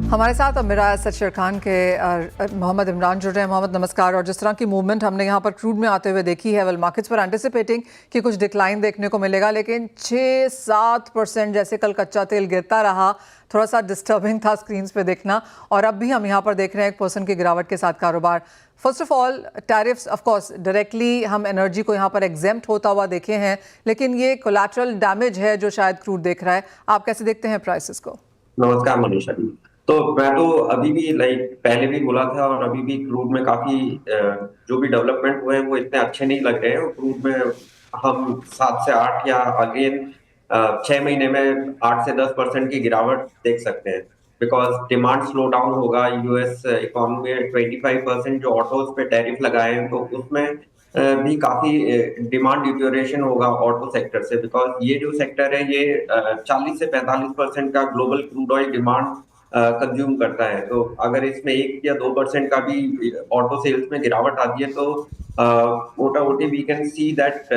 हमारे साथ अब मेरा सचर खान के मोहम्मद इमरान जुड़ रहे हैं। मोहम्मद नमस्कार। और जिस तरह की मूवमेंट हमने यहाँ पर क्रूड में आते हुए देखी है, वेल मार्केट्स पर एंटिसिपेटिंग कि कुछ डिक्लाइन देखने को मिलेगा, लेकिन 6-7% जैसे कल कच्चा तेल गिरता रहा, थोड़ा सा डिस्टर्बिंग था स्क्रीन्स पे देखना। और अब भी हम यहाँ पर देख रहे हैं 1% की गिरावट के साथ कारोबार। First of all tariffs of course directly हम एनर्जी को यहाँ पर एग्जेम्प्ट होता हुआ देखे हैं, लेकिन ये कोलैटरल डैमेज है जो शायद क्रूड देख रहा है। आप कैसे देखते हैं प्राइसेस को? नमस्कार मनीषा जी। तो मैं तो अभी भी पहले भी बोला था और अभी भी क्रूड में काफी जो भी डेवलपमेंट हुए हैं वो इतने अच्छे नहीं लग रहे हैं। और क्रूड में हम 7 से 8 या अगेन 6 महीने में 8 से 10% की गिरावट देख सकते हैं, बिकॉज डिमांड स्लो डाउन होगा। यूएस इकोनॉमी में 25% जो ऑटोज पे टैरिफ लगाए हैं, तो उसमें भी काफी डिमांड डिटोरेशन होगा ऑटो सेक्टर से, बिकॉज ये जो सेक्टर है ये 40 से 45% का global crude oil demand consume करता है। तो अगर इसमें 1 या 2% का भी ऑटो सेल्स में गिरावट आती है, तो मोटा मोटी we can see that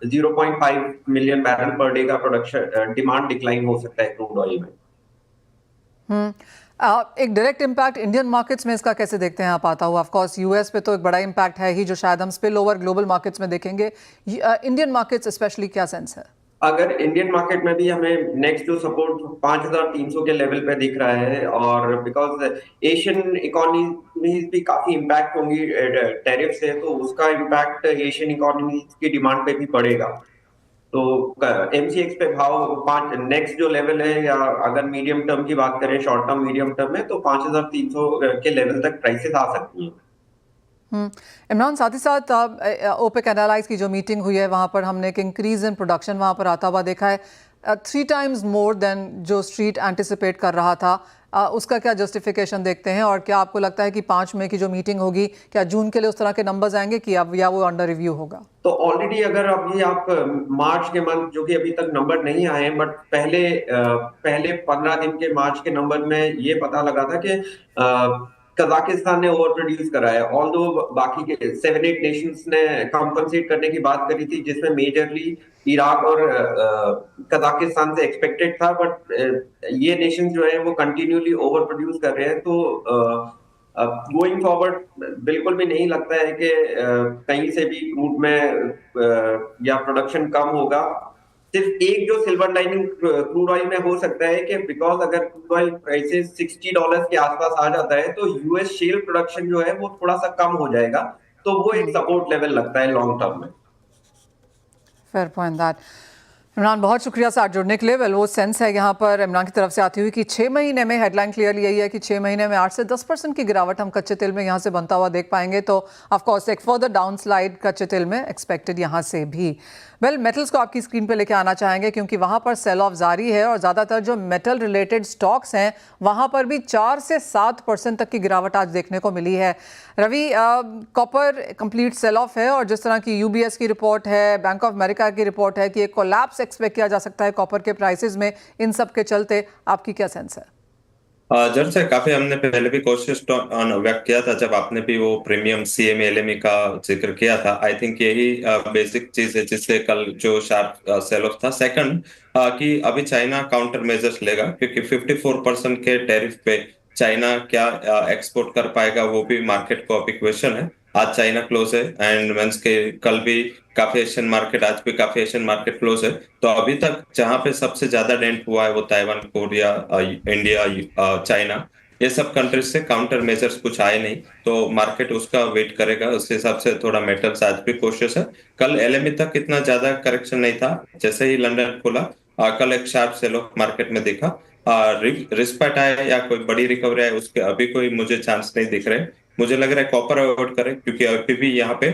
0.5 million barrel per day का प्रोडक्शन डिमांड डिक्लाइन हो सकता है क्रूड ऑयल में। एक डायरेक्ट इम्पैक्ट इंडियन मार्केट्स में इसका कैसे देखते हैं आप आता हुआ? ऑफ कोर्स यूएस पे तो एक बड़ा इम्पैक्ट है ही, जो शायद हम स्पिल ओवर ग्लोबल मार्केट्स में देखेंगे। इंडियन मार्केट्स स्पेशली क्या सेंस है? अगर इंडियन मार्केट में भी हमें नेक्स्ट जो सपोर्ट 5300 के लेवल पे दिख रहा है, और बिकॉज एशियन इकोनॉमीज भी काफी इम्पैक्ट होंगी टैरिफ से, तो उसका इम्पैक्ट एशियन इकोनॉमीज की डिमांड पे भी पड़ेगा। तो एमसीएक्स पे भाव पांच नेक्स्ट जो लेवल है, या अगर मीडियम टर्म की बात करें, शॉर्ट टर्म मीडियम टर्म में, तो 5300 के लेवल तक प्राइसेस आ सकती हैं। इमरान, साथ ही साथ ओपेक एनालाइज की जो मीटिंग हुई है, वहाँ पर हमने एक इंक्रीज इन प्रोडक्शन वहाँ पर आता हुआ देखा है, 3 टाइम्स मोर देन जो स्ट्रीट एंटिसिपेट कर रहा था। उसका क्या जस्टिफिकेशन देखते हैं, और क्या आपको लगता है कि 5 मई की जो मीटिंग होगी, क्या जून के लिए उस तरह के नंबर्स आएंगे कि अब या वो अंडर रिव्यू होगा? तो ऑलरेडी अगर अभी आप मार्च के मंथ, जो कि अभी तक नंबर नहीं आए, बट पहले 15 दिन के मार्च के नंबर में ये पता लगा था कि कजाकिस्तान ने ओवर प्रोड्यूस करा है। ऑल्दो बाकी के 7-8 नेशंस ने कॉम्पनसेट करने की बात करी थी, जिसमें मेजरली इराक और कजाकिस्तान से एक्सपेक्टेड था, बट ये नेशन जो है वो कंटिन्यूली ओवर प्रोड्यूस कर रहे हैं। तो गोइंग फॉरवर्ड बिल्कुल भी नहीं लगता है कि कहीं से भी क्रूड में या प्रोडक्शन कम होगा। सिर्फ एक जो सिल्वर लाइनिंग क्रूड ऑयल में हो सकता है कि बिकॉज अगर क्रूड ऑयल प्राइसेस $60 के आसपास आ जाता है, तो यूएस शेल प्रोडक्शन जो है वो थोड़ा सा कम हो जाएगा। तो वो एक सपोर्ट लेवल लगता है लॉन्ग टर्म में। Fair point that. इमरान, बहुत शुक्रिया साथ जुड़ने के लिए। वेल वो सेंस है यहाँ पर इमरान की तरफ से आती हुई कि 6 महीने में हेडलाइन क्लियरली यही है कि 6 महीने में 8 से 10% की गिरावट हम कच्चे तेल में यहाँ से बनता हुआ देख पाएंगे। तो ऑफ कोर्स एक फर्दर डाउन स्लाइड कच्चे तेल में एक्सपेक्टेड यहाँ से भी। वेल मेटल्स को आपकी स्क्रीन पे लेके आना चाहेंगे, क्योंकि वहाँ पर सेल ऑफ जारी है, और ज़्यादातर जो मेटल रिलेटेड स्टॉक्स हैं वहाँ पर भी 4 से 7% तक की गिरावट आज देखने को मिली है। Ravi, copper complete sell off है, और जिस तरह की यूबीएस की रिपोर्ट है, बैंक ऑफ अमेरिका की रिपोर्ट है कि एक कोलैप्स एक्सपेक्ट किया जा सकता है कॉपर के प्राइसेस में, इन सब के चलते आपकी क्या सेंस है? जर से काफी हमने पहले भी कोशिश व्यक्त किया था, जब आपने भी वो प्रीमियम सीएमए एलएमई का जिक्र किया था। आई थिंक यही बेसिक चीज है जिससे कल जो शार्प सेल ऑफ था। सेकंड, कि अभी चाइना काउंटर मेजर्स लेगा, क्योंकि 54% के टैरिफ पे चाइना क्या एक्सपोर्ट कर पाएगा, वो भी मार्केट को अभी क्वेश्चन है। आज चाइना क्लोज है, एंड मींस के कल भी काफी एशियन मार्केट, आज भी काफी एशियन मार्केट क्लोज है। तो अभी तक जहां पे सबसे ज्यादा डेंट हुआ है वो ताइवान, कोरिया, इंडिया, चाइना, ये सब कंट्रीज से काउंटर मेजर्स कुछ आए नहीं, तो मार्केट उसका वेट करेगा। उस हिसाब से थोड़ा मेटल्स आज भी कोशिश है। कल एलएमई तक इतना ज्यादा करेक्शन नहीं था, जैसे ही लंदन खुला कल एक शार्प सेल ऑफ मार्केट में दिखा। रिस्पेक्ट आया या कोई बड़ी रिकवरी है, उसके अभी कोई मुझे चांस नहीं दिख रहे। मुझे लग रहा है कॉपर अवॉइड करें, क्योंकि अभी भी यहाँ पे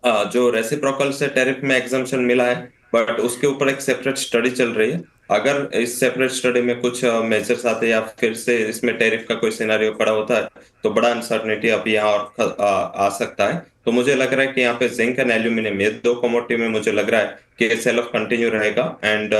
जो रेसिप्रोकल से टैरिफ में एग्जम्पशन मिला है, बट उसके ऊपर एक सेपरेट स्टडी चल रही है। अगर इस सेपरेट स्टडी में कुछ मेजर्स आते हैं या फिर से इसमें टैरिफ का कोई सिनेरियो खड़ा होता है, तो बड़ा अनसर्टेनिटी अभी यहाँ और आ सकता है। तो मुझे लग रहा है कि यहाँ पे जिंक एंड एल्यूमिनियम, ये 2 कमोडिटी में मुझे लग रहा है कि सेल ऑफ कंटिन्यू रहेगा, एंड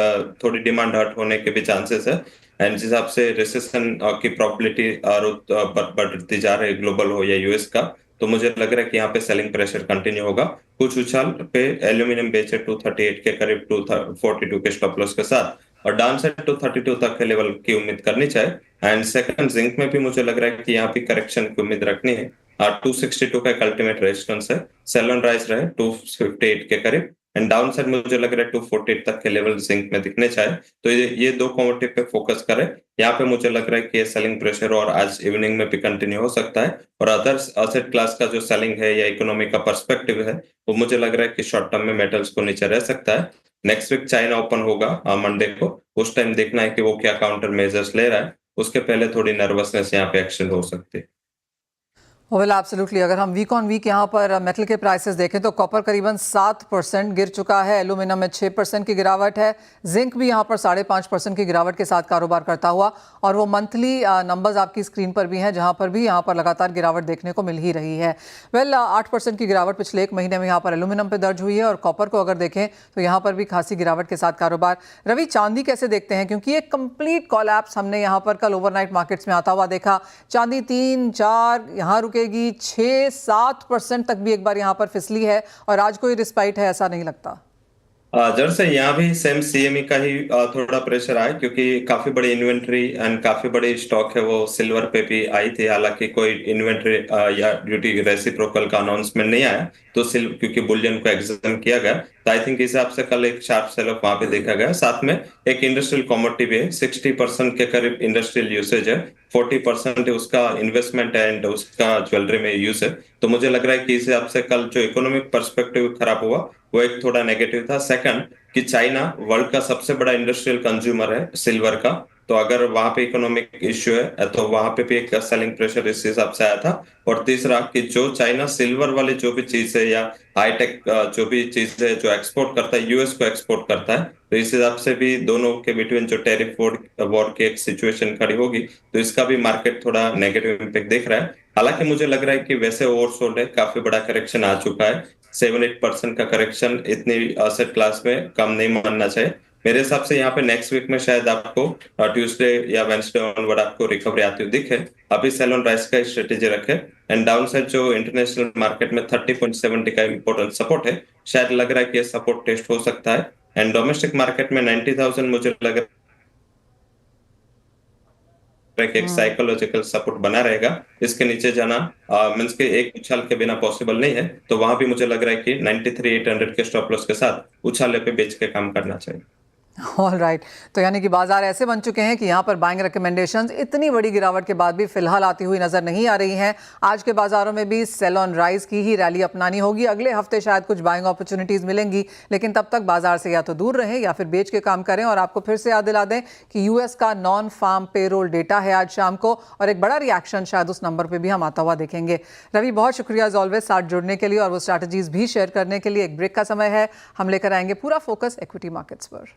थोड़ी डिमांड हर्ट होने के भी चांसेस है। एंड जिस हिसाब से रिसेशन की प्रोबेबिलिटी बढ़ती जा रही है, ग्लोबल हो या यूएस का, तो मुझे लग रहा है कि यहाँ पे सेलिंग प्रेशर कंटिन्यू होगा। कुछ उछाल पे एल्यूमिनियम बेचे 238 के करीब 242 के स्टॉप लॉस के साथ, और डाउन साइड 232 तक के लेवल की उम्मीद करनी चाहिए। एंड सेकंड जिंक में भी मुझे लग रहा है कि यहाँ भी करेक्शन की उम्मीद रखनी है। 262 का एक अल्टीमेट रेजिस्टेंस है, सेल ऑन राइज रहे 258 के करीब, एंड डाउन साइड मुझे लग रहा है 248 तक के लेवल जिंक में दिखने चाहिए। तो ये दो कमोडिटी पे फोकस करें। यहाँ पे मुझे लग रहा है कि ये सेलिंग प्रेशर और आज इवनिंग में भी कंटिन्यू हो सकता है, और अदर असेट क्लास का जो सेलिंग है या इकोनॉमी का पर्सपेक्टिव है वो मुझे लग रहा है कि शॉर्ट टर्म में मेटल्स को नीचे रह सकता है। नेक्स्ट वीक चाइना ओपन होगा मंडे को, उस टाइम देखना है कि वो क्या काउंटर मेजर्स ले रहा है, उसके पहले थोड़ी नर्वसनेस यहाँ पे एक्शन हो सकती है। वेल एब्सोल्युटली, अगर हम वीक ऑन वीक यहाँ पर मेटल के प्राइसेस देखें तो कॉपर करीबन 7% गिर चुका है, एल्यूमिनियम में 6% की गिरावट है, जिंक भी यहाँ पर 5.5% की गिरावट के साथ कारोबार करता हुआ, और वो मंथली नंबर्स आपकी स्क्रीन पर भी हैं जहाँ पर भी यहाँ पर लगातार गिरावट देखने को मिल ही रही है। वेल 8% की गिरावट पिछले एक महीने में यहाँ पर एल्यूमिनियम पर दर्ज हुई है, और कॉपर को अगर देखें तो यहाँ पर भी खासी गिरावट के साथ कारोबार। रवि, चांदी कैसे देखते हैं, क्योंकि एक कंप्लीट कॉलैप्स हमने यहाँ पर कल ओवरनाइट मार्केट्स में आता हुआ देखा। चांदी 3-4 यहाँ रुकेगी, 6-7% तक भी एक बार यहाँ पर फिसली है, और आज कोई रिस्पाइट है ऐसा नहीं लगता। जर से यहाँ भी सेम सीएमई का ही थोड़ा प्रेशर आया, क्योंकि काफी बड़ी इन्वेंट्री एंड काफी बड़ी स्टॉक है वो सिल्वर पे भी आई थी। हालांकि कोई इन्वेंट्री या ड्यूटी रेसिप्रोकल का अनाउंसमेंट नहीं आया, तो सिल्वर क्योंकि बुलियन को एग्जाम किया गया, तो आई थिंक इस हिसाब से कल एक शार्प सेल ऑफ वहां पे देखा गया। साथ में एक इंडस्ट्रियल कमोडिटी भी है, 60% के करीब इंडस्ट्रियल यूसेज है, 40% उसका इन्वेस्टमेंट एंड उसका ज्वेलरी में यूज है। तो मुझे लग रहा है कि इस हिसाब से कल जो इकोनॉमिक पर्सपेक्टिव खराब हुआ वो एक थोड़ा नेगेटिव था। सेकंड कि चाइना वर्ल्ड का सबसे बड़ा इंडस्ट्रियल कंज्यूमर है सिल्वर का, तो अगर वहां पे इकोनॉमिक इश्यू है तो वहां पे भी एक सेलिंग प्रेशर इस हिसाब से आया था। और तीसरा कि जो चाइना सिल्वर वाली जो भी चीज है या हाईटेक जो भी चीज है जो एक्सपोर्ट करता है यूएस को एक्सपोर्ट करता है, तो इस हिसाब से भी दोनों के बिटवीन जो टैरिफ वॉर की एक सिचुएशन खड़ी होगी, तो इसका भी मार्केट थोड़ा नेगेटिव इम्पैक्ट देख रहा है। हालांकि मुझे लग रहा है कि वैसे ओवरसोल्ड है, काफी बड़ा करेक्शन आ चुका है, 7-8% का करेक्शन इतनी असेट क्लास में कम नहीं मानना चाहिए मेरे हिसाब से। यहाँ पे नेक्स्ट वीक में शायद आपको ट्यूसडे या वेंसडे ऑनवर्ड आपको रिकवरी आती हुई दिखे। अभी सेल ऑन राइज का स्ट्रेटेजी रखे, एंड डाउन साइड जो इंटरनेशनल मार्केट में 30.70 का इंपॉर्टेंट सपोर्ट है, शायद लग रहा है कि ये सपोर्ट टेस्ट हो सकता है। एंड डोमेस्टिक मार्केट में 90,000 मुझे लग रहा है एक साइकोलॉजिकल सपोर्ट बना रहेगा। इसके नीचे जाना मींस के एक उछाल के बिना पॉसिबल नहीं है, तो वहां भी मुझे लग रहा है कि 93,800 के स्टॉप लॉस के साथ उछाले पे बेच के काम करना चाहिए। ऑल राइट, तो यानी कि बाजार ऐसे बन चुके हैं कि यहाँ पर बाइंग रिकमेंडेशंस इतनी बड़ी गिरावट के बाद भी फिलहाल आती हुई नजर नहीं आ रही हैं। आज के बाजारों में भी सेल ऑन राइज की ही रैली अपनानी होगी। अगले हफ्ते शायद कुछ बाइंग अपॉर्चुनिटीज मिलेंगी, लेकिन तब तक बाजार से या तो दूर रहें या फिर बेच के काम करें। और आपको फिर से याद दिला दें कि यूएस का नॉन फार्म पेरोल डेटा है आज शाम को, और एक बड़ा रिएक्शन शायद उस नंबर पर भी हम आता हुआ देखेंगे। रवि, बहुत शुक्रिया एज ऑलवेज साथ जुड़ने के लिए और वो स्ट्रैटेजीज भी शेयर करने के लिए। एक ब्रेक का समय है, हम लेकर आएंगे पूरा फोकस इक्विटी मार्केट्स पर।